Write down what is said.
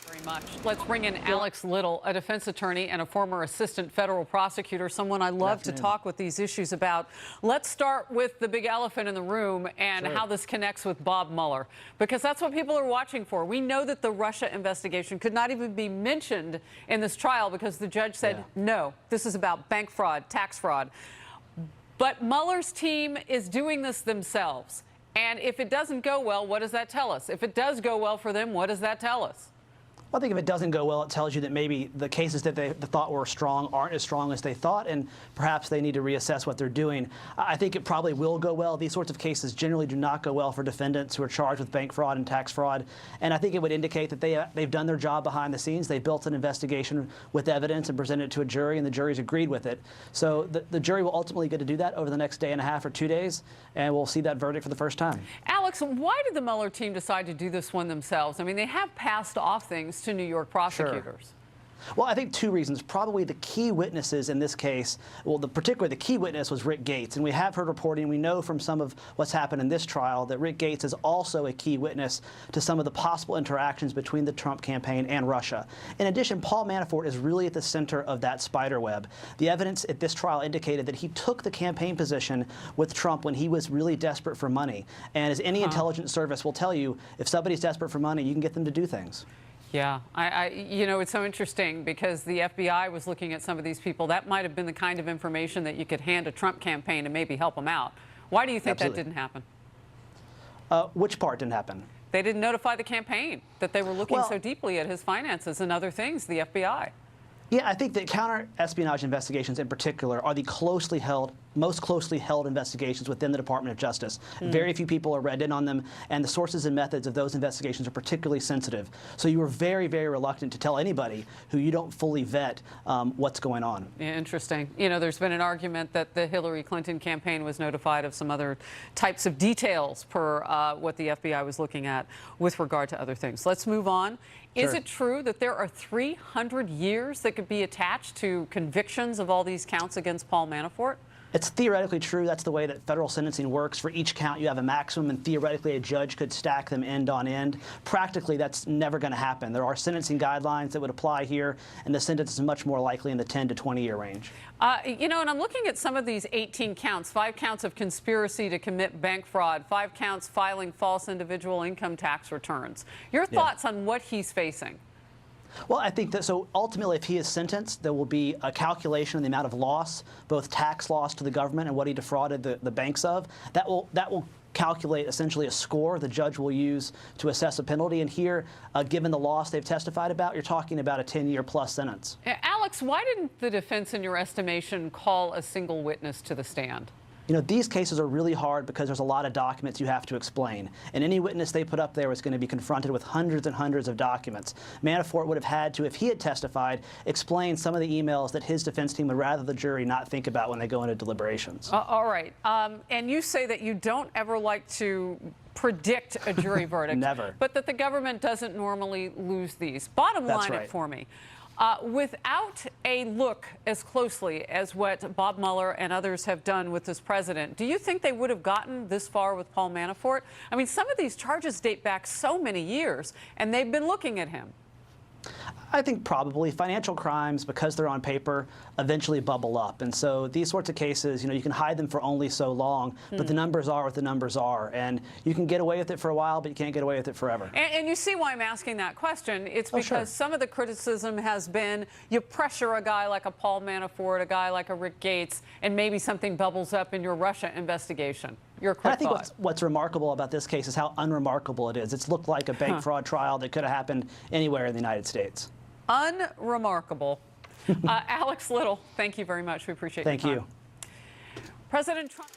Very much. Let's bring in Alex Little, a defense attorney and a former assistant federal prosecutor, someone I love to talk with these issues about. Let's start with the big elephant in the room and how this connects with Bob Mueller, because that's what people are watching for. We know that the Russia investigation could not even be mentioned in this trial because the judge said, no, this is about bank fraud, tax fraud. But Mueller's team is doing this themselves. And if it doesn't go well, what does that tell us? If it does go well for them, what does that tell us? Well, I think if it doesn't go well, it tells you that maybe the cases that they thought were strong aren't as strong as they thought, and perhaps they need to reassess what they're doing. I think it probably will go well. These sorts of cases generally do not go well for defendants who are charged with bank fraud and tax fraud, and I think it would indicate that they've done their job behind the scenes. They built an investigation with evidence and presented it to a jury, and the jury's agreed with it. So the jury will ultimately get to do that over the next day and a half or 2 days, and we'll see that verdict for the first time. Alex, why did the Mueller team decide to do this one themselves? I mean, they have passed off things to New York prosecutors. Sure. Well, I think two reasons. Probably the key witnesses in this case, well, particularly the key witness was Rick Gates. And we have heard reporting, we know from some of what's happened in this trial, that Rick Gates is also a key witness to some of the possible interactions between the Trump campaign and Russia. In addition, Paul Manafort is really at the center of that spider web. The evidence at this trial indicated that he took the campaign position with Trump when he was really desperate for money. And as any intelligence service will tell you, if somebody's desperate for money, you can get them to do things. Yeah, you know, it's so interesting because the FBI was looking at some of these people. That might have been the kind of information that you could hand a Trump campaign and maybe help them out. Why do you think that didn't happen? Which part didn't happen? They didn't notify the campain that they were looking so deeply at his finances and other things, the FBI. Yeah, I think that counter-espionage investigations in particular are the most closely held investigations within the Department of Justice. Very few people are read in on them, and the sources and methods of those investigations are particularly sensitive. So you were very, very reluctant to tell anybody who you don't fully vet what's going on. Yeah, interesting. You know, there's been an argument that the Hillary Clinton campaign was notified of some other types of details per what the FBI was looking at with regard to other things. Let's move on. Is it true that there are 300 years that could be attached to convictions of all these counts against Paul Manafort? It's theoretically true. That's the way that federal sentencing works. For each count, you have a maximum, and theoretically, a judge could stack them end on end. Practically, that's never going to happen. There are sentencing guidelines that would apply here, and the sentence is much more likely in the 10 to 20-year range. You know, and I'm looking at some of these 18 counts, 5 counts of conspiracy to commit bank fraud, 5 counts filing false individual income tax returns. Your thoughts on what he's facing? Well, I think that so ultimately, if he is sentenced, there will be a calculation of the amount of loss, both tax loss to the government and what he defrauded the banks of. That will calculate essentially a score the judge will use to assess a penalty. And here, given the loss they've testified about, you're talking about a 10-year plus sentence. Alex, why didn't the defense, in your estimation, call a single witness to the stand? You know, these cases are really hard because there's a lot of documents you have to explain. And any witness they put up there is going to be confronted with hundreds and hundreds of documents. Manafort would have had to, if he had testified, explain some of the emails that his defense team would rather the jury not think about when they go into deliberations. All right. And you say that you don't ever like to predict a jury verdict. Never. But that the government doesn't normally lose these. Bottom line it for me. Without a look as closely as what Bob Mueller and others have done with this president, do you think they would have gotten this far with Paul Manafort? I mean, some of these charges date back so many years, and they've been looking at him. I think probably financial crimes, because they're on paper, eventually bubble up. And so these sorts of cases, you know, you can hide them for only so long, but the numbers are what the numbers are. And you can get away with it for a while, but you can't get away with it forever. And you see why I'm asking that question. It's because some of the criticism has been you pressure a guy like a Paul Manafort, a guy like a Rick Gates, and maybe something bubbles up in your Russia investigation. Your quick thought. I think what's remarkable about this case is how unremarkable it is. It's looked like a bank fraud trial that could have happened anywhere in the United States. Unremarkable. Alex Little, thank you very much. We appreciate your time. Thank you. President Trump.